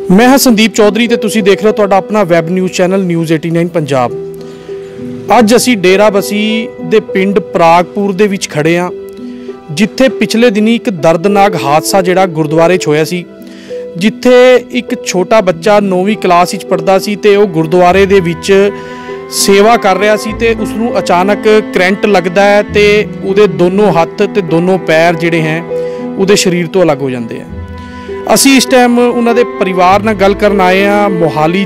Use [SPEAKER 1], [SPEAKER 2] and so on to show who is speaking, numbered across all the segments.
[SPEAKER 1] मैं हाँ संदीप चौधरी ते तुसी देख रहे हो तुहाडा अपना web news channel news 89 Punjab. अज असी डेरा बसी दे पिंड परागपुर दे विच खड़े हाँ, जिथे पिछले दिनी एक दर्दनाक हादसा जिहड़ा गुरुद्वारे च होया सी, जिथे एक छोटा बच्चा 9वीं क्लास विच पढ़दा सी ते ओह गुरुद्वारे दे विच सेवा कर रहा सी ते उसनूं अचानक करंट लगदा है ते उहदे दोनों हत्थ ते दोनों पैर जिहड़े हैं उहदे शरीर तो अलग हो जाते हैं। असी इस टाइम उन्होंने परिवार नाल गल करन आए हाँ। मोहाली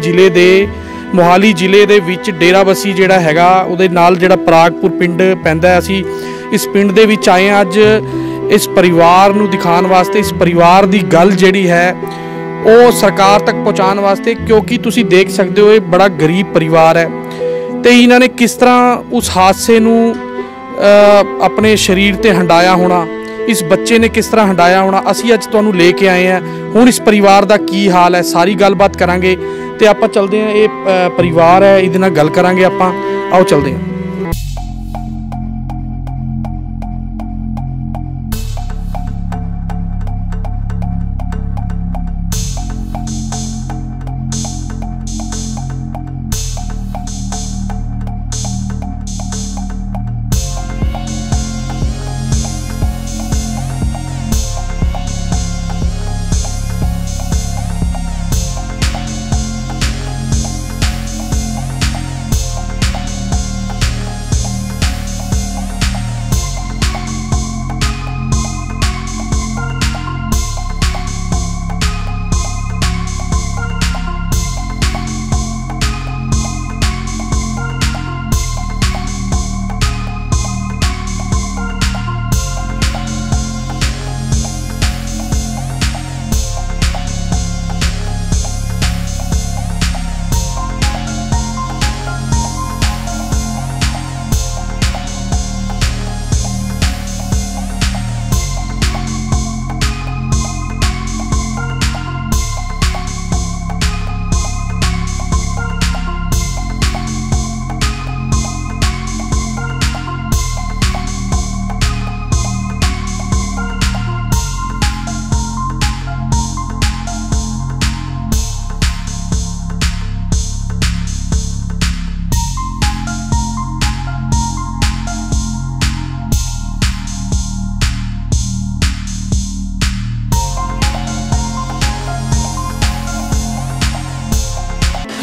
[SPEAKER 1] जिले दे विच डेरा बसी जिहड़ा हैगा उहदे नाल जिहड़ा परागपुर पिंड पैंदा है, असी इस पिंड दे विच आए हाँ अज इस परिवार नूं दिखाने वास्ते, इस परिवार दी गल जिहड़ी है वो सरकार तक पहुँचाने वास्ते, क्योंकि तुसी देख सकते हो ये बड़ा गरीब परिवार है तो इन्होंने किस तरह उस हादसे नूं अपने शरीर ते हंडाया होना, इस बच्चे ने किस तरह हंडाया होना। असी अज तुहानूं लेके आए हैं। हुण इस परिवार का की हाल है सारी गलबात करांगे ते आपां चलदे हैं। ये परिवार है, इहदे नाल गल करांगे आपां। आओ चलदे हैं।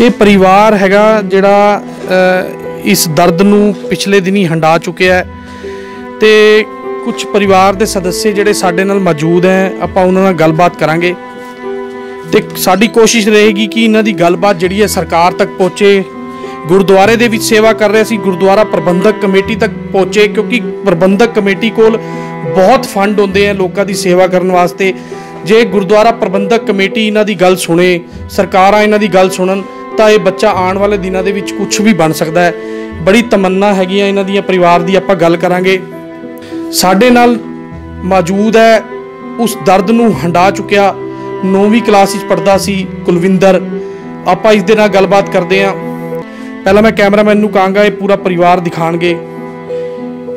[SPEAKER 1] ये परिवार हैगा जिहड़ा इस दर्द नूं पिछले दिनी हंडा चुकिया है ते कुछ परिवार के सदस्य जिहड़े साडे नाल मौजूद हैं, आपां उन्हां नाल गलबात करांगे ते साडी कोशिश रहेगी कि इन्हां दी गलबात जिहड़ी है सरकार तक पहुँचे। गुरुद्वारे दे विच सेवा कर रहे सी, गुरुद्वारा प्रबंधक कमेटी तक पहुँचे, क्योंकि प्रबंधक कमेटी कोल बहुत फंड होंदे हैं लोगों की सेवा करने वास्ते। जे गुरुद्वारा प्रबंधक कमेटी इन्हां दी गल सुने, सरकारां इन्हां दी गल सुनन तो ये बच्चा आने वाले दिनों के विच कुछ भी बन सकता है। बड़ी तमन्ना हैगी इन्हां दी परिवार की, आपां गल करांगे। साडे नाल मौजूद है उस दर्द नूं हंडा चुकिया 9वीं क्लास विच पढ़दा सी कुलविंदर। आपां इस दे नाल गलबात करदे हां। पहला मैं कैमरामैन नूं कहांगा ये पूरा परिवार दिखाणगे।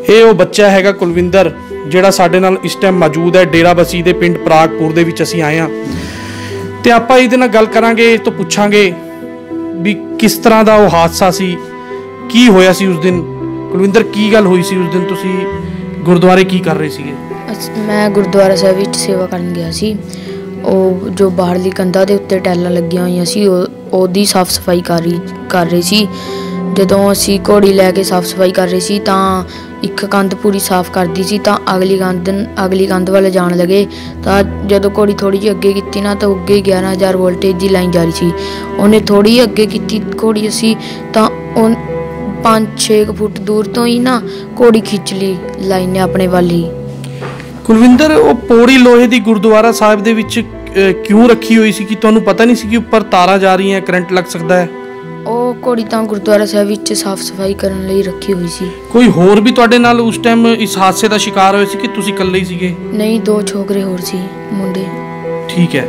[SPEAKER 1] ये वो बच्चा हैगा कुलविंदर जिहड़ा साडे नाल इस टाइम मौजूद है डेरा बसी दे पिंड परागपुर दे विच असीं आए हां ते आपां इहदे नाल गल करांगे तो पुछांगे भी किस तरह का वो हादसा सी, की होया सी उस दिन। कुलविंदर की गल हुई सी उस दिन, तुसी गुरुद्वारे की कर रहे सीगे?
[SPEAKER 2] मैं गुरुद्वारा साहिब विच सेवा करन गया सी। ਉਹ जो बाहरली कंधा ਦੇ ਉੱਤੇ ਟੈਲਾਂ ਲੱਗੀਆਂ ਹੋਈਆਂ ਸੀ ਉਹਦੀ ਸਾਫ ਸਫਾਈ ਕਰ ਰਹੀ ਸੀ। ਜਦੋਂ ਅਸੀਂ ਘੋੜੀ ਲੈ ਕੇ ਸਾਫ ਸਫਾਈ ਕਰ ਰਹੇ ਸੀ ਤਾਂ ਇੱਕ ਕੰਧ ਪੂਰੀ ਸਾਫ ਕਰਦੀ ਸੀ ਤਾਂ ਅਗਲੀ ਕੰਧ ਵੱਲ ਜਾਣ ਲੱਗੇ ਤਾਂ ਜਦੋਂ ਘੋੜੀ ਥੋੜੀ ਜਿਹੀ ਅੱਗੇ ਕੀਤੀ ਨਾ ਤਾਂ ਅੱਗੇ 11000 ਵੋਲਟੇਜ ਦੀ ਲਾਈਨ ਜਾ ਰਹੀ ਸੀ। ਉਹਨੇ ਥੋੜੀ ਅੱਗੇ ਕੀਤੀ ਘੋੜੀ ਅਸੀਂ ਤਾਂ 5-6 ਫੁੱਟ ਦੂਰ ਤੋਂ ਹੀ ਨਾ ਘੋੜੀ ਖਿੱਚ ਲਈ ਲਾਈਨ ਨੇ ਆਪਣੇ ਵੱਲ ਹੀ।
[SPEAKER 1] कुलविंदर वो पौड़ी लोहे की गुरुद्वारा साहिब दे विच क्यों रखी हुई सी कि तुहानूं पता नहीं सी कि उपर तारा जा रही हैं, करंट लग सकता है?
[SPEAKER 2] ਉਹ ਘੋੜੀ ਤਾਂ ਗੁਰਦੁਆਰਾ ਸਾਹਿਬ ਵਿੱਚ ਸਾਫ਼ ਸਫਾਈ ਕਰਨ ਲਈ ਰੱਖੀ ਹੋਈ ਸੀ।
[SPEAKER 1] ਕੋਈ ਹੋਰ ਵੀ ਤੁਹਾਡੇ ਨਾਲ ਉਸ ਟਾਈਮ ਇਸ ਹਾਦਸੇ ਦਾ ਸ਼ਿਕਾਰ ਹੋਏ ਸੀ ਕਿ ਤੁਸੀਂ ਇਕੱਲੇ ਹੀ ਸੀਗੇ?
[SPEAKER 2] ਨਹੀਂ, 2 ਛੋਕਰੇ ਹੋਰ ਸੀ ਮੁੰਡੇ।
[SPEAKER 1] ਠੀਕ ਹੈ।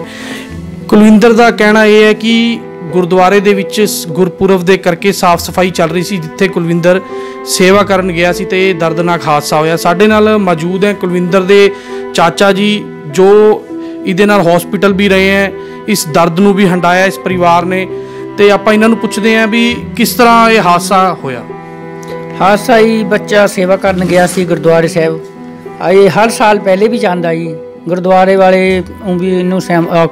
[SPEAKER 1] ਕੁਲਵਿੰਦਰ ਦਾ ਕਹਿਣਾ ਇਹ ਹੈ ਕਿ ਗੁਰਦੁਆਰੇ ਦੇ ਵਿੱਚ ਗੁਰਪੁਰਬ ਦੇ ਕਰਕੇ ਸਾਫ਼ ਸਫਾਈ ਚੱਲ ਰਹੀ ਸੀ ਜਿੱਥੇ ਕੁਲਵਿੰਦਰ ਸੇਵਾ ਕਰਨ ਗਿਆ ਸੀ ਤੇ ਇਹ ਦਰਦਨਾਕ ਹਾਦਸਾ ਹੋਇਆ। ਸਾਡੇ ਨਾਲ ਮੌਜੂਦ ਹੈ ਕੁਲਵਿੰਦਰ ਦੇ ਚਾਚਾ ਜੀ ਜੋ ਇਹਦੇ ਨਾਲ ਹਸਪੀਟਲ ਵੀ ਰਹੇ ਹੈ, ਇਸ ਦਰਦ ਨੂੰ ਵੀ ਹੰਡਾਇਆ ਇਸ ਪਰਿਵਾਰ ਨੇ। ਤੇ ਆਪਾਂ ਇਹਨਾਂ ਨੂੰ ਪੁੱਛਦੇ ਹਾਂ ਵੀ ਕਿਸ ਤਰ੍ਹਾਂ ਇਹ ਹਾਦਸਾ ਹੋਇਆ।
[SPEAKER 3] ਹਾਦਸਾ ਹੀ ਬੱਚਾ ਸੇਵਾ ਕਰਨ ਗਿਆ ਸੀ ਗੁਰਦੁਆਰੇ ਸਾਹਿਬ। ਇਹ ਹਰ ਸਾਲ ਪਹਿਲੇ ਵੀ ਜਾਂਦਾ ਜੀ। ਗੁਰਦੁਆਰੇ ਵਾਲੇ ਵੀ ਇਹਨੂੰ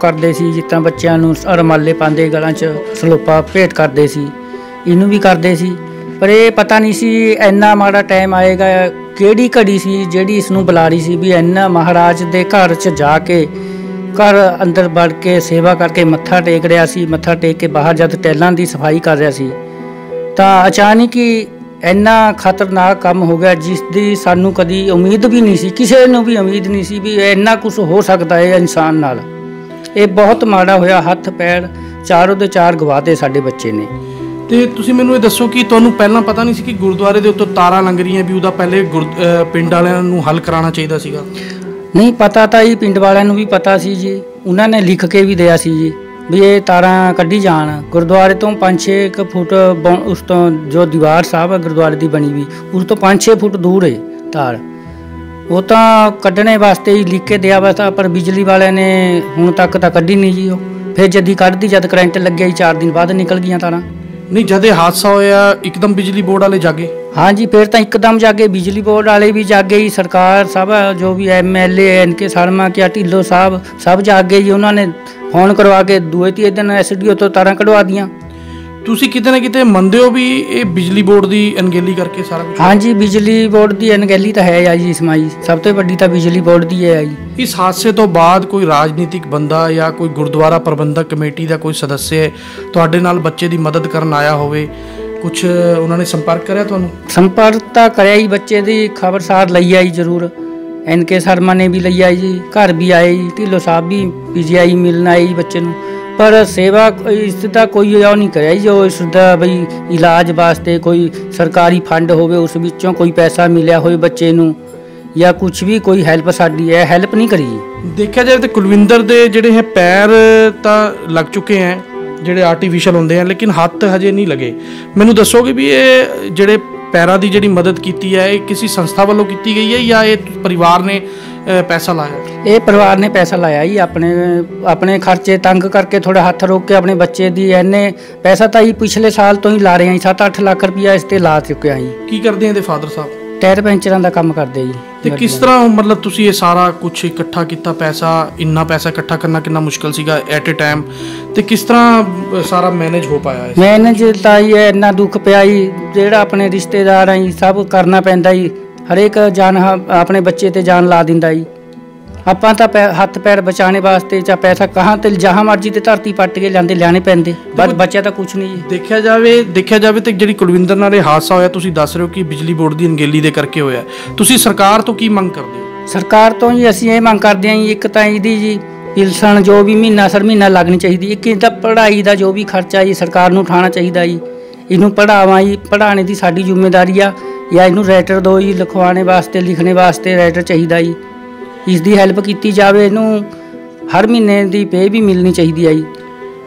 [SPEAKER 3] ਕਰਦੇ ਸੀ, ਜਿਸ ਤਰ੍ਹਾਂ ਬੱਚਿਆਂ ਨੂੰ ਰੁਮਾਲੇ ਪਾਉਂਦੇ, ਗਲਾਂ 'ਚ ਸਲੋਪਾ ਭੇਟ ਕਰਦੇ ਸੀ, ਇਹਨੂੰ ਵੀ ਕਰਦੇ ਸੀ। ਪਰ ਇਹ ਪਤਾ ਨਹੀਂ ਸੀ ਇੰਨਾ ਮਾੜਾ ਟਾਈਮ ਆਏਗਾ, ਕਿਹੜੀ ਘੜੀ ਸੀ ਜਿਹੜੀ ਇਸ ਨੂੰ ਬੁਲਾ ਰਹੀ ਸੀ ਵੀ ਇੰਨਾ ਮਹਾਰਾਜ ਦੇ ਘਰ 'ਚ ਜਾ ਕੇ ਘਰ ਅੰਦਰ ਵੜ ਕੇ ਸੇਵਾ ਕਰਕੇ ਮੱਥਾ ਟੇਕ ਰਿਹਾ ਸੀ। ਮੱਥਾ ਟੇਕ ਕੇ ਬਾਹਰ ਜਦ ਟੈਲਾਂ ਦੀ ਸਫਾਈ ਕਰ ਰਿਹਾ ਸੀ ਤਾਂ ਅਚਾਨਕ ਹੀ ਇੰਨਾ ਖਤਰਨਾਕ ਕੰਮ ਹੋ ਗਿਆ, ਜਿਸ ਦੀ ਸਾਨੂੰ ਕਦੀ ਉਮੀਦ ਵੀ ਨਹੀਂ ਸੀ, ਕਿਸੇ ਨੂੰ ਵੀ ਉਮੀਦ ਨਹੀਂ ਸੀ ਵੀ ਇੰਨਾ ਕੁਝ ਹੋ ਸਕਦਾ ਹੈ ਇਨਸਾਨ ਨਾਲ। ਇਹ ਬਹੁਤ ਮਾੜਾ ਹੋਇਆ। ਹੱਥ ਪੈਰ ਚਾਰੋਂ ਦੇ ਚਾਰ ਗਵਾਤੇ ਸਾਡੇ ਬੱਚੇ ਨੇ।
[SPEAKER 1] ਤੇ ਤੁਸੀਂ ਮੈਨੂੰ ਇਹ ਦੱਸੋ ਕਿ ਤੁਹਾਨੂੰ ਪਹਿਲਾਂ ਪਤਾ ਨਹੀਂ ਸੀ ਕਿ ਗੁਰਦੁਆਰੇ ਦੇ ਉੱਤੋਂ ਤਾਰਾਂ ਲੰਘ ਰਹੀਆਂ, ਵੀ ਉਹਦਾ ਪਹਿਲੇ ਪਿੰਡ ਵਾਲਿਆਂ ਨੂੰ ਹੱਲ ਕਰਾਉਣਾ ਚਾਹੀਦਾ ਸੀਗਾ?
[SPEAKER 3] ਨਹੀਂ, ਪਤਾ ਤਾਂ ਜੀ ਪਿੰਡ ਵਾਲਿਆਂ ਨੂੰ ਵੀ ਪਤਾ ਸੀ ਜੀ, ਉਹਨਾਂ ਨੇ ਲਿਖ ਕੇ ਵੀ ਦਿਆ ਸੀ ਜੀ ਵੀ ਇਹ ਤਾਰਾਂ ਕੱਢੀ ਜਾਣ। ਗੁਰਦੁਆਰੇ ਤੋਂ 5-6 ਫੁੱਟ ਉਸ ਤੋਂ ਜੋ ਦੀਵਾਰ ਸਾਹਿਬ ਹੈ ਗੁਰਦੁਆਰੇ ਦੀ ਬਣੀ ਵੀ, ਉਸ ਤੋਂ 5-6 ਫੁੱਟ ਦੂਰ ਹੈ ਤਾਰ। ਉਹ ਤਾਂ ਕੱਢਣੇ ਵਾਸਤੇ ਹੀ ਲਿਖ ਕੇ ਦਿਆ ਵਾ ਤਾਂ, ਪਰ ਬਿਜਲੀ ਵਾਲਿਆਂ ਨੇ ਹੁਣ ਤੱਕ ਤਾਂ ਕੱਢੀ ਨਹੀਂ ਜੀ। ਉਹ ਫਿਰ ਜਦੀ ਕੱਢਦੀ, ਜਦ ਕਰੰਟ ਲੱਗਿਆ ਜੀ 4 ਦਿਨ ਬਾਅਦ ਨਿਕਲ ਗਈਆਂ ਤਾਰਾਂ।
[SPEAKER 1] ਨਹੀਂ, ਜਦ ਇਹ ਹਾਦਸਾ ਹੋਇਆ ਇੱਕਦਮ ਬਿਜਲੀ ਬੋਰਡ ਵਾਲੇ ਜਾਗੇ?
[SPEAKER 3] ਹਾਂਜੀ, ਫਿਰ ਤਾਂ ਇੱਕਦਮ ਜਾਗੇ, ਬਿਜਲੀ ਬੋਰਡ ਵਾਲੇ ਵੀ ਜਾਗੇ ਜੀ, ਸਰਕਾਰ ਸਭ ਜੋ ਵੀ MLA NK ਸ਼ਰਮਾ ਕਿਆ ਢਿੱਲੋਂ ਸਾਹਿਬ ਸਭ ਜਾਗੇ ਜੀ। ਉਹਨਾਂ ਨੇ ਫੋਨ ਕਰਵਾ ਕੇ ਦੂਏ ਤੀਏ ਦਿਨ SDO ਤੋਂ ਤਾਰਾਂ ਕਢਵਾ ਦੀਆਂ।
[SPEAKER 1] ਤੁਸੀਂ ਕਿਤੇ ਨਾ ਕਿਤੇ ਮੰਨਦੇ ਹੋ ਵੀ ਇਹ ਬਿਜਲੀ ਬੋਰਡ ਦੀ ਅਣਗਹਿਲੀ ਕਰਕੇ ਸਾਰਾ ਕੁਝ?
[SPEAKER 3] ਹਾਂਜੀ, ਬਿਜਲੀ ਬੋਰਡ ਦੀ ਅਣਗਹਿਲੀ ਤਾਂ ਹੈ ਜੀ ਇਸਮਾਂ ਜੀ, ਸਭ ਤੋਂ ਵੱਡੀ ਤਾਂ ਬਿਜਲੀ ਬੋਰਡ ਦੀ ਹੈ ਜੀ।
[SPEAKER 1] ਇਸ ਹਾਦਸੇ ਤੋਂ ਬਾਅਦ ਕੋਈ ਰਾਜਨੀਤਿਕ ਬੰਦਾ ਜਾਂ ਕੋਈ ਗੁਰਦੁਆਰਾ ਪ੍ਰਬੰਧਕ ਕਮੇਟੀ ਦਾ ਕੋਈ ਸਦੱਸਿਆ ਤੁਹਾਡੇ ਨਾਲ ਬੱਚੇ ਦੀ ਮਦਦ ਕਰਨ ਆਇਆ ਹੋਵੇ, ਕੁਝ ਉਹਨਾਂ ਨੇ ਸੰਪਰਕ ਕਰਿਆ ਤੁਹਾਨੂੰ?
[SPEAKER 3] ਸੰਪਰਕ ਤਾਂ ਕਰਿਆ ਹੀ, ਬੱਚੇ ਦੀ ਖਬਰਸਾਰ ਲਈ ਆਈ ਜ਼ਰੂਰ। NK ਸ਼ਰਮਾ ਨੇ ਵੀ ਲਈ ਆਈ ਜੀ, ਘਰ ਵੀ ਆਏ ਜੀ, ਢਿੱਲੋਂ ਸਾਹਿਬ ਵੀ PGI ਮਿਲਣ ਆਏ ਜੀ ਬੱਚੇ ਨੂੰ। ਪਰ ਸੇਵਾ ਇਸ ਦਾ ਕੋਈ ਉਹ ਨਹੀਂ ਕਰਿਆ ਜੀ, ਜੋ ਇਸ ਦਾ ਬਈ ਇਲਾਜ ਵਾਸਤੇ ਕੋਈ ਸਰਕਾਰੀ ਫੰਡ ਹੋਵੇ, ਉਸ ਵਿੱਚੋਂ ਕੋਈ ਪੈਸਾ ਮਿਲਿਆ ਹੋਵੇ ਬੱਚੇ ਨੂੰ, ਜਾਂ ਕੁਝ ਵੀ ਕੋਈ ਹੈਲਪ ਸਾਡੀ ਹੈ ਹੈਲਪ ਨਹੀਂ ਕਰੀ। ਦੇਖਿਆ
[SPEAKER 1] ਜਾਵੇ ਤਾਂ ਕੁਲਵਿੰਦਰ ਦੇ ਜਿਹੜੇ ਹੈ ਪੈਰ ਤਾਂ ਲੱਗ ਚੁੱਕੇ ਹੈ, ਜਿਹੜੇ ਆਰਟੀਫਿਸ਼ਲ ਹੁੰਦੇ ਆ, ਲੇਕਿਨ ਹੱਥ ਹਜੇ ਨਹੀਂ ਲਗੇ। ਮੈਨੂੰ ਦੱਸੋਗੇ ਵੀ ਇਹ ਜਿਹੜੇ ਪੈਰਾਂ ਦੀ ਜਿਹੜੀ ਮਦਦ ਕੀਤੀ ਹੈ ਇਹ ਕਿਸੇ ਸੰਸਥਾ ਵੱਲੋਂ ਕੀਤੀ ਗਈ ਹੈ ਜਾਂ ਇਹ ਪਰਿਵਾਰ ਨੇ ਪੈਸਾ ਲਾਇਆ? ਇਹ ਪਰਿਵਾਰ ਨੇ ਪੈਸਾ ਲਾਇਆ ਜੀ, ਆਪਣੇ ਖਰਚੇ ਤੰਗ ਕਰਕੇ ਥੋੜਾ ਹੱਥ ਰੋਕ ਕੇ ਆਪਣੇ ਬੱਚੇ ਦੀ ਇੰਨੇ ਪੈਸਾ ਤਾਂ ਹੀ ਪਿਛਲੇ ਸਾਲ ਤੋਂ ਹੀ ਲਾ ਰਹੇ ਹਾਂ, 7-8 ਲੱਖ ਰੁਪਇਆ ਇਸ ਤੇ ਲਾ ਚੁੱਕਿਆ ਜੀ। ਕੀ ਕਰਦੇ ਆ ਇਹਦੇ ਫਾਦਰ ਸਾਹਿਬ? ਟਾਇਰ ਪੈਂਚਰਾਂ ਦਾ ਕੰਮ ਕਰਦੇ ਜੀ। ਤੇ ਕਿਸ ਤਰ੍ਹਾਂ ਮਤਲਬ ਤੁਸੀਂ ਇਹ ਸਾਰਾ ਕੁਝ ਇਕੱਠਾ ਕੀਤਾ ਪੈਸਾ? ਇੰਨਾ ਪੈਸਾ ਇਕੱਠਾ ਕਰਨਾ ਕਿੰਨਾ ਮੁਸ਼ਕਲ ਸੀਗਾ ਐਟ ਏ ਟਾਈਮ, ਤੇ ਕਿਸ ਤਰ੍ਹਾਂ ਸਾਰਾ ਮੈਨੇਜ ਹੋ ਪਾਇਆ? ਮੈਨੇਜ ਤਾਂ ਇਹ ਇੰਨਾ ਦੁੱਖ ਪਿਆ ਜੀ, ਜਿਹੜਾ ਆਪਣੇ ਰਿਸ਼ਤੇਦਾਰ ਆ ਜੀ ਸਭ ਕਰਨਾ ਪੈਂਦਾ ਜੀ। ਹਰੇਕ ਜਾਨ ਆਪਣੇ ਬੱਚੇ ਤੇ ਜਾਨ ਲਾ ਦਿੰਦਾ ਜੀ। ਆਪਾਂ ਤਾਂ ਹੱਥ ਪੈਰ ਬਚਾਉਣੇ ਵਾਸਤੇ ਜਾਂ ਪੈਸਾ ਕਹਾਂ ਤੇ ਜਹਾਂ ਮਰਜੀ ਤੇ ਧਰਤੀ ਪੱਟ ਕੇ ਲਿਆਣੇ ਪੈਂਦੇ, ਬਸ ਬੱਚਿਆ ਤਾਂ ਕੁਛ ਨਹੀਂ ਜੀ। ਦੇਖਿਆ ਜਾਵੇ ਤੇ ਜਿਹੜੀ ਕੁਲਵਿੰਦਰ ਨਾਲ ਇਹ ਹਾਦਸਾ ਹੋਇਆ, ਤੁਸੀਂ ਦੱਸ ਰਹੇ ਹੋ ਕਿ ਬਿਜਲੀ ਬੋਰਡ ਦੀ ਅਣਗਹਿਲੀ ਦੇ ਕਰਕੇ ਹੋਇਆ। ਤੁਸੀਂ ਸਰਕਾਰ ਤੋਂ ਕੀ ਮੰਗ ਕਰਦੇ ਹੋ? ਸਰਕਾਰ ਤੋਂ ਜੀ ਅਸੀਂ ਇਹ ਮੰਗ ਕਰਦੇ ਹਾਂ ਜੀ, ਇੱਕ ਤਾਂ ਇਹਦੀ ਜੀ ਪਿਲਸਣ ਜੋ ਵੀ ਮਹੀਨਾ ਲੱਗਣੀ ਚਾਹੀਦੀ, ਇੱਕ ਇਹਦਾ ਪੜ੍ਹਾਈ ਦਾ ਜੋ ਵੀ ਖਰਚਾ ਜੀ ਸਰਕਾਰ ਨੂੰ ਉਠਾਉਣਾ ਚਾਹੀਦਾ ਜੀ। ਇਹਨੂੰ ਪੜ੍ਹਾਵਾਂ ਜੀ, ਪੜ੍ਹਾਉਣੇ ਦੀ ਸਾਡੀ ਜ਼ਿੰਮੇਵਾਰੀ ਆ, ਜਾਂ ਇਹਨੂੰ ਰਾਈਟਰ ਦਿਓ ਜੀ, ਲਿਖਵਾਉਣੇ ਵਾਸਤੇ ਲਿਖਣੇ ਵਾਸਤੇ ਰਾਈਟਰ ਚਾਹੀਦਾ ਜੀ। ਇਸ ਦੀ ਹੈਲਪ ਕੀਤੀ ਜਾਵੇ, ਇਹਨੂੰ ਹਰ ਮਹੀਨੇ ਦੀ ਪੇ ਵੀ ਮਿਲਣੀ ਚਾਹੀਦੀ ਹੈ ਜੀ।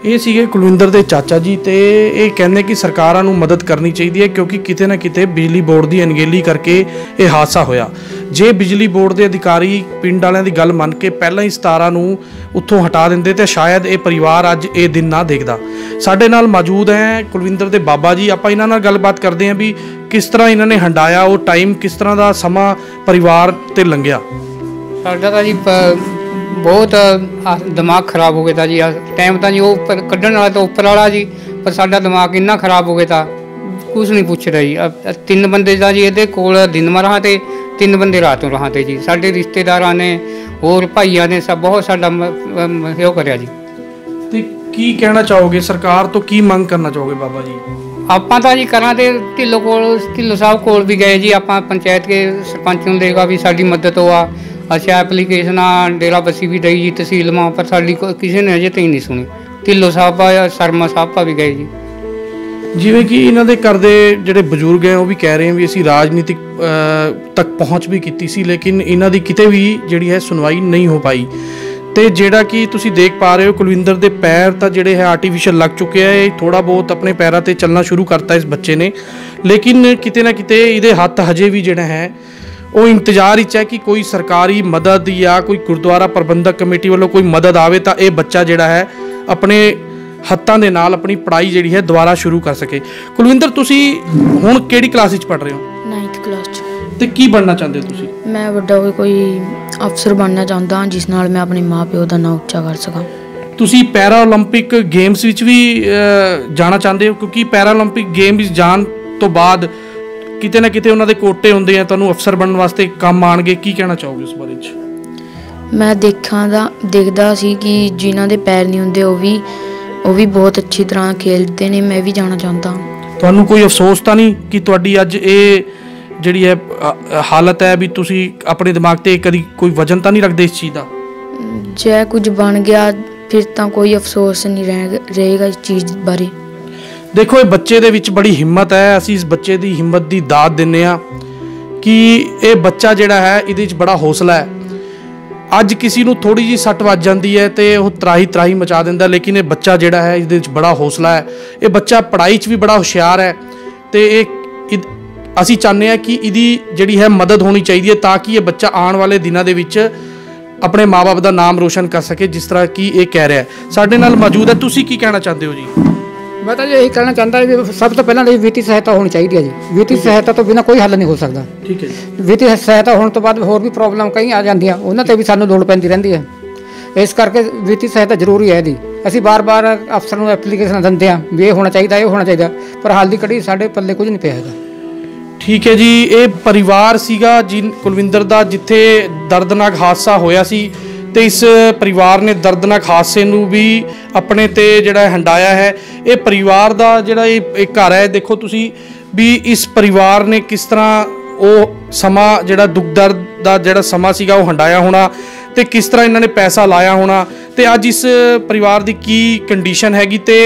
[SPEAKER 1] ਇਹ ਸੀਗੇ ਕੁਲਵਿੰਦਰ ਦੇ ਚਾਚਾ ਜੀ, ਤੇ ਇਹ ਕਹਿੰਦੇ ਕਿ ਸਰਕਾਰਾਂ ਨੂੰ ਮਦਦ ਕਰਨੀ ਚਾਹੀਦੀ ਹੈ, ਕਿਉਂਕਿ ਕਿਤੇ ਨਾ ਕਿਤੇ ਬਿਜਲੀ ਬੋਰਡ ਦੀ ਅਣਗਹਿਲੀ ਕਰਕੇ ਇਹ ਹਾਦਸਾ ਹੋਇਆ। ਜੇ ਬਿਜਲੀ ਬੋਰਡ ਦੇ ਅਧਿਕਾਰੀ ਪਿੰਡ ਵਾਲਿਆਂ ਦੀ ਗੱਲ ਮੰਨ ਕੇ ਪਹਿਲਾਂ ਹੀ ਤਾਰਾਂ ਨੂੰ ਉੱਥੋਂ ਹਟਾ ਦਿੰਦੇ ਤਾਂ ਸ਼ਾਇਦ ਇਹ ਪਰਿਵਾਰ ਅੱਜ ਇਹ ਦਿਨ ਨਾ ਦੇਖਦਾ। ਸਾਡੇ ਨਾਲ ਮੌਜੂਦ ਹੈ ਕੁਲਵਿੰਦਰ ਦੇ ਬਾਬਾ ਜੀ, ਆਪਾਂ ਇਹਨਾਂ ਨਾਲ ਗੱਲਬਾਤ ਕਰਦੇ ਹਾਂ ਵੀ ਕਿਸ ਤਰ੍ਹਾਂ ਇਹਨਾਂ ਨੇ ਹੰਡਾਇਆ ਉਹ ਟਾਈਮ, ਕਿਸ ਤਰ੍ਹਾਂ ਦਾ ਸਮਾਂ ਪਰਿਵਾਰ ਤੇ ਲੰਘਿਆ। ਸਾਡਾ ਤਾਂ ਜੀ ਬਹੁਤ ਦਿਮਾਗ ਖਰਾਬ ਹੋ ਗਿਆ ਤਾਂ ਜੀ, ਟਾਈਮ ਤਾਂ ਜੀ ਉਹ ਕੱਢਣ ਵਾਲਾ ਤਾਂ ਉੱਪਰ ਵਾਲਾ ਜੀ, ਪਰ ਸਾਡਾ ਦਿਮਾਗ ਇੰਨਾ ਖਰਾਬ ਹੋ ਗਿਆ ਤਾਂ ਕੁਛ ਨਹੀਂ ਪੁੱਛ ਰਿਹਾ ਜੀ। 3 ਬੰਦੇ ਦਾ ਜੀ ਇਹਦੇ ਕੋਲ ਦਿਨ ਮਾ ਰਹਾਂ ਤੇ 3 ਬੰਦੇ ਰਾਤ ਨੂੰ ਰਹਾਂ ਤੇ ਜੀ। ਸਾਡੇ ਰਿਸ਼ਤੇਦਾਰਾਂ ਨੇ ਹੋਰ ਭਾਈਆਂ ਨੇ ਸਭ ਬਹੁਤ ਸਾਡਾ ਉਹ ਕਰਿਆ ਜੀ। ਤੇ ਕੀ ਕਹਿਣਾ ਚਾਹੋਗੇ, ਸਰਕਾਰ ਤੋਂ ਕੀ ਮੰਗ ਕਰਨਾ ਚਾਹੋਗੇ ਬਾਬਾ ਜੀ? ਆਪਾਂ ਤਾਂ ਜੀ ਕਰਾਂ ਤੇ ਢਿੱਲੋਂ ਸਾਹਿਬ ਕੋਲ ਵੀ ਗਏ ਜੀ, ਆਪਾਂ ਪੰਚਾਇਤ ਕੇ ਸਰਪੰਚ ਨੂੰ ਦੇਗਾ ਵੀ ਸਾਡੀ ਮਦਦ ਹੋ ਆ। ਅੱਛਾ ਐਪਲੀਕੇਸ਼ਨਾਂ ਡੇਰਾ ਬੱਸੀ ਵੀ ਦਈ ਜੀ ਤਹਿਸੀਲ ਮਾਂ, ਪਰ ਸਾਡੀ ਕਿਸੇ ਨੇ ਅਜੇ ਤਾਈਂ ਨਹੀਂ ਸੁਣੀ। ਢਿੱਲੋਂ ਸਾਹਿਬ ਆ ਸ਼ਰਮਾ ਸਾਹਿਬ ਵੀ ਗਏ ਜੀ। ਜਿਵੇਂ ਕਿ ਇਹਨਾਂ ਦੇ ਘਰ ਦੇ ਜਿਹੜੇ ਬਜ਼ੁਰਗ ਹੈ ਉਹ ਵੀ ਕਹਿ ਰਹੇ ਹਨ ਵੀ ਅਸੀਂ ਰਾਜਨੀਤਿਕ ਤੱਕ ਪਹੁੰਚ ਵੀ ਕੀਤੀ ਸੀ, ਲੇਕਿਨ ਇਹਨਾਂ ਦੀ ਕਿਤੇ ਵੀ ਜਿਹੜੀ ਹੈ ਸੁਣਵਾਈ ਨਹੀਂ ਹੋ ਪਾਈ। ਤੇ ਜਿਹੜਾ ਕਿ ਤੁਸੀਂ ਦੇਖ ਪਾ ਰਹੇ ਹੋ ਕੁਲਵਿੰਦਰ ਦੇ ਪੈਰ ਤਾਂ ਜਿਹੜੇ ਹੈ ਆਰਟੀਫਿਸ਼ਲ ਲੱਗ ਚੁੱਕੇ ਆ। ਇਹ ਥੋੜਾ ਬਹੁਤ ਆਪਣੇ ਪੈਰਾਂ ਤੇ ਚੱਲਣਾ ਸ਼ੁਰੂ ਕਰਤਾ ਇਸ ਬੱਚੇ ਨੇ, ਲੇਕਿਨ ਕਿਤੇ ਨਾ ਕਿਤੇ ਇਹਦੇ ਹੱਥ ਹਜੇ ਵੀ ਜਿਹੜਾ ਹੈ ਉਹ ਇੰਤਜ਼ਾਰ ਵਿੱਚ ਹੈ ਕਿ ਕੋਈ ਸਰਕਾਰੀ ਮਦਦ ਜਾਂ ਕੋਈ ਗੁਰਦੁਆਰਾ ਪ੍ਰਬੰਧਕ ਕਮੇਟੀ ਵੱਲੋਂ ਕੋਈ ਮਦਦ ਆਵੇ ਤਾਂ ਇਹ ਬੱਚਾ ਜਿਹੜਾ ਹੈ ਆਪਣੇ ਹੱਥਾਂ ਦੇ ਨਾਲ ਆਪਣੀ ਪੜ੍ਹਾਈ ਜਿਹੜੀ ਹੈ ਦੁਬਾਰਾ ਸ਼ੁਰੂ ਕਰ ਸਕੇ। ਕੁਲਵਿੰਦਰ, ਤੁਸੀਂ ਹੁਣ ਕਿਹੜੀ ਕਲਾਸ ਵਿੱਚ ਪੜ੍ਹ ਰਹੇ ਹੋ?
[SPEAKER 2] 9th ਕਲਾਸ 'ਚ।
[SPEAKER 1] ਤੇ ਕੀ ਬਣਨਾ ਚਾਹੁੰਦੇ ਹੋ ਤੁਸੀਂ?
[SPEAKER 2] ਮੈਂ ਵੱਡਾ ਹੋ ਕੇ ਕੋਈ ਅਫਸਰ ਬਣਨਾ ਚਾਹੁੰਦਾ ਹਾਂ, ਜਿਸ ਨਾਲ ਮੈਂ ਆਪਣੇ ਮਾਂ-ਪਿਓ ਦਾ ਨਾਂ ਉੱਚਾ ਕਰ ਸਕਾਂ।
[SPEAKER 1] ਤੁਸੀਂ ਪੈਰਾ ਓਲੰਪਿਕ ਗੇਮਸ ਵਿੱਚ ਵੀ ਜਾਣਾ ਚਾਹੁੰਦੇ ਹੋ? ਕਿਉਂਕਿ ਪੈਰਾ ਓਲੰਪਿਕ ਗੇਮ ਵਿੱਚ ਜਾਣ ਤੋਂ ਬਾਅਦ ਕਿਤੇ ਨਾ ਕਿਤੇ ਉਹਨਾਂ ਦੇ ਕੋਟੇ ਹੁੰਦੇ ਆ, ਤੁਹਾਨੂੰ ਅਫਸਰ ਬਣਨ ਵਾਸਤੇ ਕੰਮ ਆਉਣਗੇ। ਕੀ ਕਹਿਣਾ ਚਾਹੋਗੇ ਉਸ ਬਾਰੇ 'ਚ?
[SPEAKER 2] ਮੈਂ ਦੇਖਦਾ ਸੀ ਕਿ ਜਿਨ੍ਹਾਂ ਦੇ ਪੈਰ ਨਹੀਂ ਹੁੰਦੇ ਉਹ ਵੀ ਬਹੁਤ ਅੱਛੀ ਤਰ੍ਹਾਂ ਖੇਡਦੇ ਨੇ। ਮੈਂ ਵੀ ਜਾਣਾ ਚਾਹੁੰਦਾ। ਤੁਹਾਨੂੰ
[SPEAKER 1] ਕੋਈ ਅਫਸੋਸ ਤਾਂ ਨਹੀਂ ਕਿ ਤੁਹਾਡੀ ਅੱਜ ਇਹ ਜਿਹੜੀ ਹੈ ਹਾਲਤ ਹੈ ਵੀ ਤੁਸੀਂ ਆਪਣੇ ਦਿਮਾਗ ਤੇ ਕਦੀ ਕੋਈ ਵਜ਼ਨ ਤਾਂ ਨਹੀਂ ਰੱਖਦੇ ਇਸ ਚੀਜ਼ ਦਾ?
[SPEAKER 2] ਜੇ ਕੁਝ ਬਣ ਗਿਆ ਫਿਰ ਤਾਂ ਕੋਈ ਅਫਸੋਸ ਨਹੀਂ ਰਹੇਗਾ ਇਸ ਚੀਜ਼ ਬਾਰੇ।
[SPEAKER 1] ਦੇਖੋ, ਇਹ ਬੱਚੇ ਦੇ ਵਿੱਚ ਬੜੀ ਹਿੰਮਤ ਹੈ। ਅਸੀਂ ਇਸ ਬੱਚੇ ਦੀ ਹਿੰਮਤ ਦੀ ਦਾਦ ਦਿੰਦੇ ਹਾਂ ਕਿ ਇਹ ਬੱਚਾ ਜਿਹੜਾ ਹੈ ਇਹਦੇ ਵਿੱਚ ਬੜਾ ਹੌਸਲਾ ਹੈ। ਅੱਜ ਕਿਸੇ ਨੂੰ ਥੋੜੀ ਜਿਹੀ ਸੱਟ ਵੱਜ ਜਾਂਦੀ ਹੈ ਤੇ ਉਹ ਤਰਾਹੀ ਮਚਾ ਦਿੰਦਾ, ਲੇਕਿਨ ਇਹ ਬੱਚਾ ਜਿਹੜਾ ਹੈ ਇਹਦੇ ਵਿੱਚ ਬੜਾ ਹੌਸਲਾ ਹੈ। ਇਹ ਬੱਚਾ ਪੜ੍ਹਾਈ 'ਚ ਵੀ ਬੜਾ ਹੁਸ਼ਿਆਰ ਹੈ ਤੇ ਅਸੀਂ ਚਾਹੁੰਦੇ ਹਾਂ ਕਿ ਇਹਦੀ ਜਿਹੜੀ ਹੈ ਮਦਦ ਹੋਣੀ ਚਾਹੀਦੀ ਹੈ ਤਾਂ ਕਿ ਇਹ ਬੱਚਾ ਆਉਣ ਵਾਲੇ ਦਿਨਾਂ ਦੇ ਵਿੱਚ ਆਪਣੇ ਮਾਂ-ਬਾਪ ਦਾ ਨਾਮ ਰੋਸ਼ਨ ਕਰ ਸਕੇ, ਜਿਸ ਤਰ੍ਹਾਂ ਕਿ ਇਹ ਕਹਿ ਰਿਹਾ ਹੈ। ਸਾਡੇ ਨਾਲ ਮੌਜੂਦ ਹੈ। ਤੁਸੀਂ ਕੀ ਕਹਿਣਾ ਚਾਹੁੰਦੇ ਹੋ ਜੀ?
[SPEAKER 3] ਮੈਂ ਤਾਂ ਇਹੀ ਕਹਿਣਾ ਚਾਹੁੰਦਾ ਵੀ ਸਭ ਤੋਂ ਪਹਿਲਾਂ ਵਿੱਤੀ ਸਹਾਇਤਾ ਹੋਣੀ ਚਾਹੀਦੀ ਹੈ ਜੀ। ਵਿੱਤੀ ਸਹਾਇਤਾ ਤੋਂ ਬਿਨਾਂ ਕੋਈ ਹੱਲ ਨਹੀਂ ਹੋ ਸਕਦਾ।
[SPEAKER 1] ਠੀਕ ਹੈ ਜੀ।
[SPEAKER 3] ਵਿੱਤੀ ਸਹਾਇਤਾ ਹੋਣ ਤੋਂ ਬਾਅਦ ਹੋਰ ਵੀ ਪ੍ਰੋਬਲਮ ਕਈ ਆ ਜਾਂਦੀਆਂ, ਉਹਨਾਂ 'ਤੇ ਵੀ ਸਾਨੂੰ ਲੋੜ ਪੈਂਦੀ ਰਹਿੰਦੀ ਹੈ। ਇਸ ਕਰਕੇ ਵਿੱਤੀ ਸਹਾਇਤਾ ਜ਼ਰੂਰੀ ਹੈ ਇਹਦੀ। ਅਸੀਂ ਬਾਰ-ਬਾਰ ਅਫਸਰ ਨੂੰ ਐਪਲੀਕੇਸ਼ਨ ਦਿੰਦੇ ਹਾਂ ਵੀ ਇਹ ਹੋਣਾ ਚਾਹੀਦਾ, ਪਰ ਹਾਲ ਦੀ ਘੜੀ ਸਾਡੇ ਪੱਲੇ ਕੁਝ ਨਹੀਂ ਪਿਆ ਹੈਗਾ।
[SPEAKER 1] ਠੀਕ ਹੈ ਜੀ। ਇਹ ਪਰਿਵਾਰ ਸੀਗਾ ਕੁਲਵਿੰਦਰ ਦਾ, ਜਿੱਥੇ ਦਰਦਨਾਕ ਹਾਦਸਾ ਹੋਇਆ ਸੀ ਤੇ ਇਸ ਪਰਿਵਾਰ ਨੇ ਦਰਦਨਾਕ ਹਾਦਸੇ ਨੂੰ ਵੀ ਆਪਣੇ ਤੇ ਜਿਹੜਾ ਹੰਡਾਇਆ ਹੈ। ਇਹ ਪਰਿਵਾਰ ਦਾ ਜਿਹੜਾ ਇਹ ਘਰ ਹੈ, ਦੇਖੋ ਤੁਸੀਂ ਵੀ ਇਸ ਪਰਿਵਾਰ ਨੇ ਕਿਸ ਤਰ੍ਹਾਂ ਉਹ ਸਮਾਂ ਜਿਹੜਾ ਦੁੱਖ ਦਰਦ ਦਾ ਜਿਹੜਾ ਸਮਾਂ ਸੀਗਾ ਉਹ ਹੰਡਾਇਆ ਹੋਣਾ ਤੇ ਕਿਸ ਤਰ੍ਹਾਂ ਇਹਨਾਂ ਨੇ ਪੈਸਾ ਲਾਇਆ ਹੋਣਾ ਤੇ ਅੱਜ ਇਸ ਪਰਿਵਾਰ ਦੀ ਕੀ ਕੰਡੀਸ਼ਨ ਹੈਗੀ। ਤੇ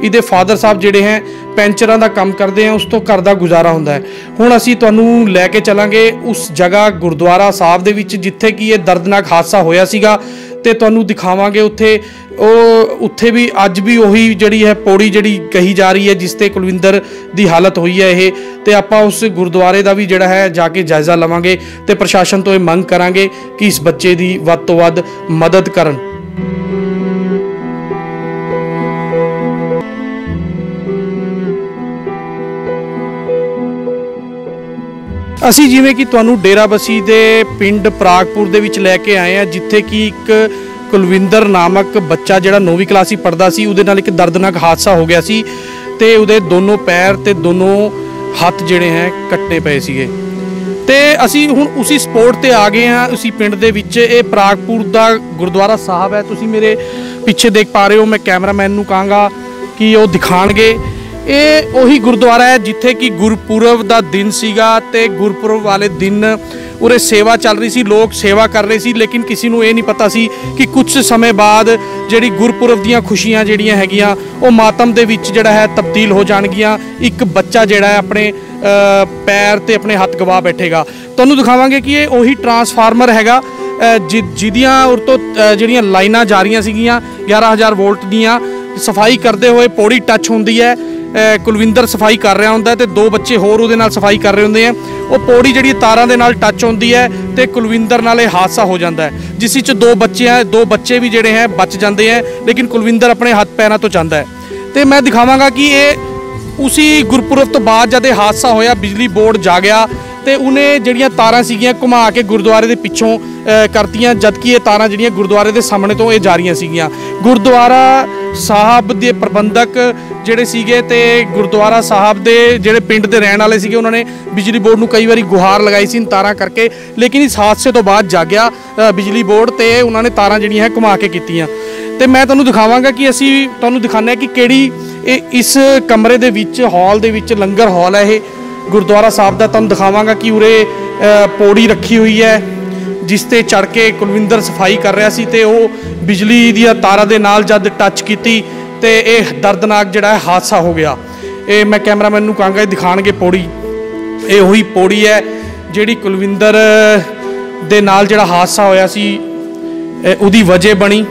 [SPEAKER 1] ਇਹਦੇ ਫਾਦਰ ਸਾਹਿਬ ਜਿਹੜੇ ਹੈ ਪੈਂਚਰਾਂ ਦਾ ਕੰਮ ਕਰਦੇ ਆ, ਉਸ ਤੋਂ ਘਰ ਦਾ ਗੁਜ਼ਾਰਾ ਹੁੰਦਾ ਹੈ। ਹੁਣ ਅਸੀਂ ਤੁਹਾਨੂੰ ਲੈ ਕੇ ਚੱਲਾਂਗੇ ਉਸ ਜਗ੍ਹਾ ਗੁਰਦੁਆਰਾ ਸਾਹਿਬ ਦੇ ਵਿੱਚ ਜਿੱਥੇ ਕਿ ਇਹ ਦਰਦਨਾਕ ਹਾਦਸਾ ਹੋਇਆ ਸੀਗਾ ਤੇ ਤੁਹਾਨੂੰ ਦਿਖਾਵਾਂਗੇ ਉੱਥੇ ਵੀ ਅੱਜ ਵੀ ਉਹੀ ਜਿਹੜੀ ਹੈ ਪੌੜੀ ਜਿਹੜੀ ਕਹੀ ਜਾ ਰਹੀ ਹੈ ਜਿਸ ਤੇ ਕੁਲਵਿੰਦਰ ਦੀ ਹਾਲਤ ਹੋਈ ਹੈ ਇਹ। ਤੇ ਆਪਾਂ ਉਸ ਗੁਰਦੁਆਰੇ ਦਾ ਵੀ ਜਿਹੜਾ ਹੈ ਜਾ ਕੇ ਜਾਇਜ਼ਾ ਲਵਾਂਗੇ ਤੇ ਪ੍ਰਸ਼ਾਸਨ ਤੋਂ ਇਹ ਮੰਗ ਕਰਾਂਗੇ ਕਿ ਇਸ ਬੱਚੇ ਦੀ ਵੱਧ ਤੋਂ ਵੱਧ ਮਦਦ ਕਰਨ। ਅਸੀਂ ਜਿਵੇਂ ਕਿ ਤੁਹਾਨੂੰ ਡੇਰਾਬੱਸੀ ਦੇ ਪਿੰਡ ਪ੍ਰਾਗਪੁਰ ਦੇ ਵਿੱਚ ਲੈ ਕੇ ਆਏ ਹਾਂ, ਜਿੱਥੇ ਕਿ ਇੱਕ ਕੁਲਵਿੰਦਰ ਨਾਮਕ ਬੱਚਾ ਜਿਹੜਾ 9ਵੀਂ ਕਲਾਸ 'ਚ ਪੜ੍ਹਦਾ ਸੀ, ਉਹਦੇ ਨਾਲ ਇੱਕ ਦਰਦਨਾਕ ਹਾਦਸਾ ਹੋ ਗਿਆ ਸੀ ਤੇ ਉਹਦੇ ਦੋਨੋਂ ਪੈਰ ਤੇ ਦੋਨੋਂ ਹੱਥ ਜਿਹੜੇ ਹੈ ਕੱਟੇ ਪਏ ਸੀਗੇ। ਤੇ ਅਸੀਂ ਹੁਣ ਉਸੇ ਸਪੋਰਟ ਤੇ ਆ ਗਏ ਹਾਂ ਉਸੇ ਪਿੰਡ ਦੇ ਵਿੱਚ। ਇਹ ਪ੍ਰਾਗਪੁਰ ਦਾ ਗੁਰਦੁਆਰਾ ਸਾਹਿਬ ਹੈ, ਤੁਸੀਂ ਮੇਰੇ ਪਿੱਛੇ ਦੇਖ ਪਾ ਰਹੇ ਹੋ। ਮੈਂ ਕੈਮਰਾਮੈਨ ਨੂੰ ਕਹਾਂਗਾ ਕਿ ਉਹ ਦਿਖਾਣਗੇ। ਇਹ ਉਹੀ ਗੁਰਦੁਆਰਾ ਹੈ ਜਿੱਥੇ ਕਿ ਗੁਰਪੁਰਬ ਦਾ ਦਿਨ ਸੀਗਾ ਤੇ ਗੁਰਪੁਰਬ ਵਾਲੇ ਦਿਨ ਉਰੇ ਸੇਵਾ ਚੱਲ ਰਹੀ ਸੀ, ਲੋਕ ਸੇਵਾ ਕਰ ਰਹੇ ਸੀ, ਲੇਕਿਨ ਕਿਸੇ ਨੂੰ ਇਹ ਨਹੀਂ ਪਤਾ ਸੀ ਕਿ ਕੁਝ ਸਮੇਂ ਬਾਅਦ ਜਿਹੜੀ ਗੁਰਪੁਰਬ ਦੀਆਂ ਖੁਸ਼ੀਆਂ ਜਿਹੜੀਆਂ ਹੈਗੀਆਂ ਉਹ ਮਾਤਮ ਦੇ ਵਿੱਚ ਜਿਹੜਾ ਹੈ ਤਬਦੀਲ ਹੋ ਜਾਣਗੀਆਂ। ਇੱਕ ਬੱਚਾ ਜਿਹੜਾ ਹੈ ਆਪਣੇ ਪੈਰ ਤੇ ਆਪਣੇ ਹੱਥ ਗਵਾ ਬੈਠੇਗਾ। ਤੁਹਾਨੂੰ ਦਿਖਾਵਾਂਗੇ ਕਿ ਇਹ ਉਹੀ ਟਰਾਂਸਫਾਰਮਰ ਹੈਗਾ ਜਿਹਦੀਆਂ ਉਰ ਤੋਂ ਜਿਹੜੀਆਂ ਲਾਈਨਾਂ ਜਾ ਰਹੀਆਂ ਸੀਗੀਆਂ 11,000 ਵੋਲਟ ਦੀਆਂ। ਸਫਾਈ ਕਰਦੇ ਹੋਏ ਪੌੜੀ ਟੱਚ ਹੁੰਦੀ ਹੈ, ਕੁਲਵਿੰਦਰ ਸਫਾਈ ਕਰ ਰਿਹਾ ਹੁੰਦਾ ਤੇ ਦੋ ਬੱਚੇ ਹੋਰ ਉਹਦੇ ਨਾਲ ਸਫਾਈ ਕਰ ਰਹੇ ਹੁੰਦੇ ਆ। ਉਹ ਪੌੜੀ ਜਿਹੜੀ ਤਾਰਾਂ ਦੇ ਨਾਲ ਟੱਚ ਹੁੰਦੀ ਹੈ ਤੇ ਕੁਲਵਿੰਦਰ ਨਾਲ ਇਹ ਹਾਦਸਾ ਹੋ ਜਾਂਦਾ ਹੈ, ਜਿਸ ਵਿੱਚ ਦੋ ਬੱਚੇ ਵੀ ਜਿਹੜੇ ਹੈ ਬਚ ਜਾਂਦੇ ਹੈ, ਲੇਕਿਨ ਕੁਲਵਿੰਦਰ ਆਪਣੇ ਹੱਥ ਪੈਰਾਂ ਤੋਂ ਜਾਂਦਾ ਹੈ। ਤੇ ਮੈਂ ਦਿਖਾਵਾਂਗਾ ਕਿ ਇਹ ਉसी ਗੁਰਪੁਰਬ ਤੋਂ ਬਾਅਦ ਜਦ ਇਹ ਹਾਦਸਾ ਹੋਇਆ ਬਿਜਲੀ ਬੋਰਡ ਜਾਗਿਆ ਤੇ ਉਹਨੇ ਜਿਹੜੀਆਂ ਤਾਰਾਂ ਸੀਗੀਆਂ ਘੁਮਾ ਕੇ ਗੁਰਦੁਆਰੇ ਦੇ ਪਿੱਛੋਂ ਕਰਤੀਆਂ, ਜਦਕਿ ਇਹ ਤਾਰਾਂ ਜਿਹੜੀਆਂ ਗੁਰਦੁਆਰੇ ਦੇ ਸਾਹਮਣੇ ਤੋਂ ਇਹ ਜਾ ਰਹੀਆਂ ਸੀਗੀਆਂ। ਗੁਰਦੁਆਰਾ ਸਾਹਿਬ ਦੇ ਪ੍ਰਬੰਧਕ ਜਿਹੜੇ ਸੀਗੇ ਤੇ ਗੁਰਦੁਆਰਾ ਸਾਹਿਬ ਦੇ ਜਿਹੜੇ ਪਿੰਡ ਦੇ ਰਹਿਣ ਵਾਲੇ ਸੀਗੇ, ਉਹਨਾਂ ਨੇ ਬਿਜਲੀ ਬੋਰਡ ਨੂੰ ਕਈ ਵਾਰੀ ਗੁਹਾਰ ਲਗਾਈ ਸੀ ਤਾਰਾਂ ਕਰਕੇ, ਲੇਕਿਨ ਇਸ ਹਾਦਸੇ ਤੋਂ ਬਾਅਦ ਜਾਗਿਆ ਬਿਜਲੀ ਬੋਰਡ ਤੇ ਉਹਨਾਂ ਨੇ ਤਾਰਾਂ ਜਿਹੜੀਆਂ ਹੈ ਘੁਮਾ ਕੇ ਕੀਤੀਆਂ। ਤੇ ਮੈਂ ਤੁਹਾਨੂੰ ਦਿਖਾਵਾਂਗਾ ਕਿ ਅਸੀਂ ਤੁਹਾਨੂੰ ਦਿਖਾਉਂਦੇ ਹਾਂ ਕਿ ਕਿਹੜੀ ਇਸ ਕਮਰੇ ਦੇ ਵਿੱਚ ਹਾਲ ਦੇ ਵਿੱਚ ਲੰਗਰ ਹਾਲ ਹੈ ਇਹ ਗੁਰਦੁਆਰਾ ਸਾਹਿਬ ਦਾ। ਤੁਹਾਨੂੰ ਦਿਖਾਵਾਂਗਾ ਕਿ ਉਰੇ ਪੌੜੀ ਰੱਖੀ ਹੋਈ ਹੈ ਜਿਸ ਤੇ ਚੜ ਕੇ ਕੁਲਵਿੰਦਰ ਸਫਾਈ ਕਰ ਰਿਹਾ ਸੀ ਤੇ ਉਹ ਬਿਜਲੀ ਦੀਆਂ ਤਾਰਾਂ ਦੇ ਨਾਲ ਜਦ ਟੱਚ ਕੀਤੀ ਤੇ ਇਹ ਦਰਦਨਾਕ ਜਿਹੜਾ ਹੈ ਹਾਦਸਾ ਹੋ ਗਿਆ। ਇਹ ਮੈਂ ਕੈਮਰਾਮੈਨ ਨੂੰ ਕਹਾਂਗਾ ਇਹ ਦਿਖਾਣਗੇ ਪੌੜੀ। ਇਹ ਉਹੀ ਪੌੜੀ ਹੈ ਜਿਹੜੀ ਕੁਲਵਿੰਦਰ ਦੇ ਨਾਲ ਜਿਹੜਾ ਹਾਦਸਾ ਹੋਇਆ ਸੀ ਉਹਦੀ ਵਜ੍ਹਾ ਬਣੀ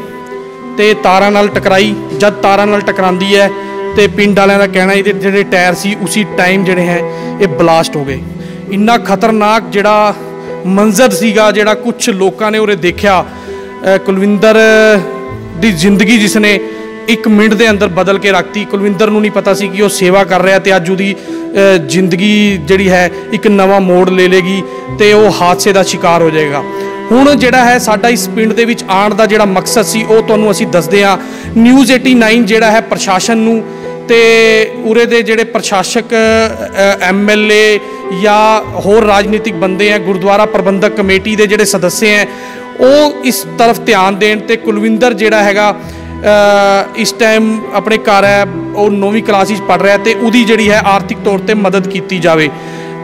[SPEAKER 1] ਤੇ ਤਾਰਾਂ ਨਾਲ ਟਕਰਾਈ। ਜਦ ਤਾਰਾਂ ਨਾਲ ਟਕਰਾਉਂਦੀ ਹੈ ਤੇ ਪਿੰਡ ਵਾਲਿਆਂ ਦਾ ਕਹਿਣਾ ਇਹਦੇ ਜਿਹੜੇ ਟਾਇਰ ਸੀ ਉਸੇ ਟਾਈਮ ਜਿਹੜੇ ਹੈ ਇਹ ਬਲਾਸਟ ਹੋ ਗਏ। ਇੰਨਾ ਖਤਰਨਾਕ ਜਿਹੜਾ ਮੰਜ਼ਰ ਸੀਗਾ ਜਿਹੜਾ ਕੁਝ ਲੋਕਾਂ ਨੇ ਉਰੇ ਦੇਖਿਆ। ਕੁਲਵਿੰਦਰ ਦੀ ਜ਼ਿੰਦਗੀ ਜਿਸ ਨੇ 1 ਮਿੰਟ ਦੇ ਅੰਦਰ ਬਦਲ ਕੇ ਰੱਖਤੀ। ਕੁਲਵਿੰਦਰ ਨੂੰ ਨਹੀਂ ਪਤਾ ਸੀ ਕਿ ਉਹ ਸੇਵਾ ਕਰ ਰਿਹਾ ਤੇ ਅੱਜ ਉਹਦੀ ਜ਼ਿੰਦਗੀ ਜਿਹੜੀ ਹੈ ਇੱਕ ਨਵਾਂ ਮੋੜ ਲੈ ਲੇਗੀ ਤੇ ਉਹ ਹਾਦਸੇ ਦਾ ਸ਼ਿਕਾਰ ਹੋ ਜਾਏਗਾ। ਹੁਣ ਜਿਹੜਾ ਹੈ ਸਾਡਾ ਇਸ ਪਿੰਡ ਦੇ ਵਿੱਚ ਆਉਣ ਦਾ ਜਿਹੜਾ ਮਕਸਦ ਸੀ ਉਹ ਤੁਹਾਨੂੰ ਅਸੀਂ ਦੱਸਦੇ ਹਾਂ। ਨਿਊਜ਼ 89 ਜਿਹੜਾ ਹੈ ਪ੍ਰਸ਼ਾਸਨ ਨੂੰ ਤੇ ਉਰੇ ਦੇ ਜਿਹੜੇ ਪ੍ਰਸ਼ਾਸਕ MLA ਜਾਂ ਹੋਰ ਰਾਜਨੀਤਿਕ ਬੰਦੇ ਹੈ, ਗੁਰਦੁਆਰਾ ਪ੍ਰਬੰਧਕ ਕਮੇਟੀ ਦੇ ਜਿਹੜੇ ਸਦੱਸਿਆ ਹੈ, ਉਹ ਇਸ ਤਰਫ ਧਿਆਨ ਦੇਣ ਤੇ ਕੁਲਵਿੰਦਰ ਜਿਹੜਾ ਹੈਗਾ ਇਸ ਟਾਈਮ ਆਪਣੇ ਘਰ ਹੈ, ਉਹ 9ਵੀਂ ਕਲਾਸ ਵਿੱਚ ਪੜ੍ਹ ਰਿਹਾ ਤੇ ਉਹਦੀ ਜਿਹੜੀ ਹੈ ਆਰਥਿਕ ਤੌਰ ਤੇ ਮਦਦ ਕੀਤੀ ਜਾਵੇ।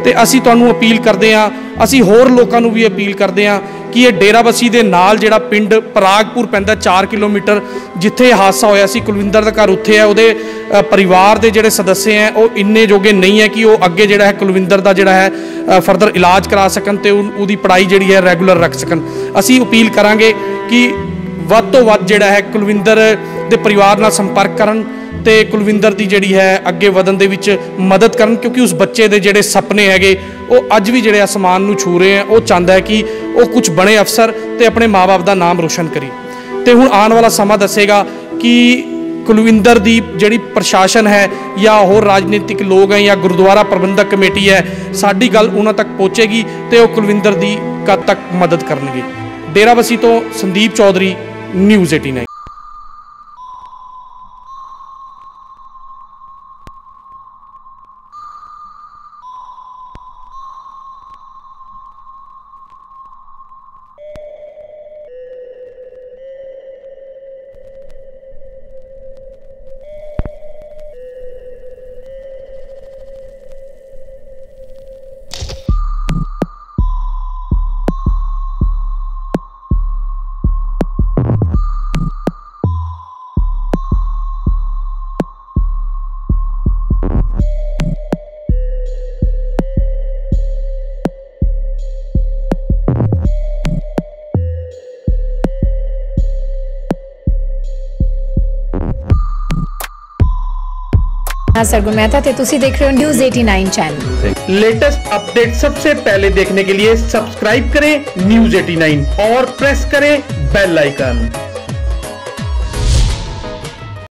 [SPEAKER 1] ਤੇ ਅਸੀਂ ਤੁਹਾਨੂੰ ਅਪੀਲ ਕਰਦੇ ਹਾਂ, ਅਸੀਂ ਹੋਰ ਲੋਕਾਂ ਨੂੰ ਵੀ ਅਪੀਲ ਕਰਦੇ ਹਾਂ ਕਿ ਇਹ ਡੇਰਾਬੱਸੀ ਦੇ ਨਾਲ ਜਿਹੜਾ ਪਿੰਡ ਪਰਾਗਪੁਰ ਪੈਂਦਾ 4 ਕਿਲੋਮੀਟਰ, ਜਿੱਥੇ ਹਾਦਸਾ ਹੋਇਆ ਸੀ, ਕੁਲਵਿੰਦਰ ਦਾ ਘਰ ਉੱਥੇ ਹੈ। ਉਹਦੇ ਪਰਿਵਾਰ ਦੇ ਜਿਹੜੇ ਸਦੱਸਿਆ ਹੈ ਉਹ ਇੰਨੇ ਜੋਗੇ ਨਹੀਂ ਹੈ ਕਿ ਉਹ ਅੱਗੇ ਜਿਹੜਾ ਹੈ ਕੁਲਵਿੰਦਰ ਦਾ ਜਿਹੜਾ ਹੈ ਫਰਦਰ ਇਲਾਜ ਕਰਾ ਸਕਣ ਤੇ ਉਹਦੀ ਪੜ੍ਹਾਈ ਜਿਹੜੀ ਹੈ ਰੈਗੂਲਰ ਰੱਖ ਸਕਣ। ਅਸੀਂ ਅਪੀਲ ਕਰਾਂਗੇ ਕਿ ਵੱਧ ਤੋਂ ਵੱਧ ਜਿਹੜਾ ਹੈ ਕੁਲਵਿੰਦਰ ਦੇ ਪਰਿਵਾਰ ਨਾਲ ਸੰਪਰਕ ਕਰਨ ਤੇ ਕੁਲਵਿੰਦਰ ਦੀ ਜਿਹੜੀ ਹੈ ਅੱਗੇ ਵਧਣ ਦੇ ਵਿੱਚ ਮਦਦ ਕਰਨ, ਕਿਉਂਕਿ ਉਸ ਬੱਚੇ ਦੇ ਜਿਹੜੇ ਸੁਪਨੇ ਹੈਗੇ ਉਹ ਅੱਜ ਵੀ ਜਿਹੜੇ ਅਸਮਾਨ ਨੂੰ ਛੂ ਰਹੇ ਆ। ਉਹ ਚਾਹੁੰਦਾ ਹੈ ਕਿ ਉਹ ਕੁਝ ਬਣੇ ਅਫਸਰ ਤੇ ਆਪਣੇ ਮਾਂ-ਬਾਪ ਦਾ ਨਾਮ ਰੋਸ਼ਨ ਕਰੇ। ਤੇ ਹੁਣ ਆਉਣ ਵਾਲਾ ਸਮਾਂ ਦੱਸੇਗਾ ਕਿ ਕੁਲਵਿੰਦਰ ਦੀ ਜਿਹੜੀ ਪ੍ਰਸ਼ਾਸਨ ਹੈ ਜਾਂ ਹੋਰ ਰਾਜਨੀਤਿਕ ਲੋਕ ਹੈ ਜਾਂ ਗੁਰਦੁਆਰਾ ਪ੍ਰਬੰਧਕ ਕਮੇਟੀ ਹੈ, ਸਾਡੀ ਗੱਲ ਉਹਨਾਂ ਤੱਕ ਪਹੁੰਚੇਗੀ ਤੇ ਉਹ ਕੁਲਵਿੰਦਰ ਦੀ ਕਦ ਤੱਕ ਮਦਦ ਕਰਨਗੇ। ਡੇਰਾਬੱਸੀ ਤੋਂ ਸੰਦੀਪ ਚੌਧਰੀ, ਨਿਊਜ਼ 89।
[SPEAKER 4] सरगुण मेहता थे, तुसी देख रहे हो न्यूज़ 89 चैनल।
[SPEAKER 5] लेटेस्ट अपडेट सबसे पहले देखने के लिए सब्सक्राइब करें न्यूज़ 89 और प्रेस करें बेल आइकन।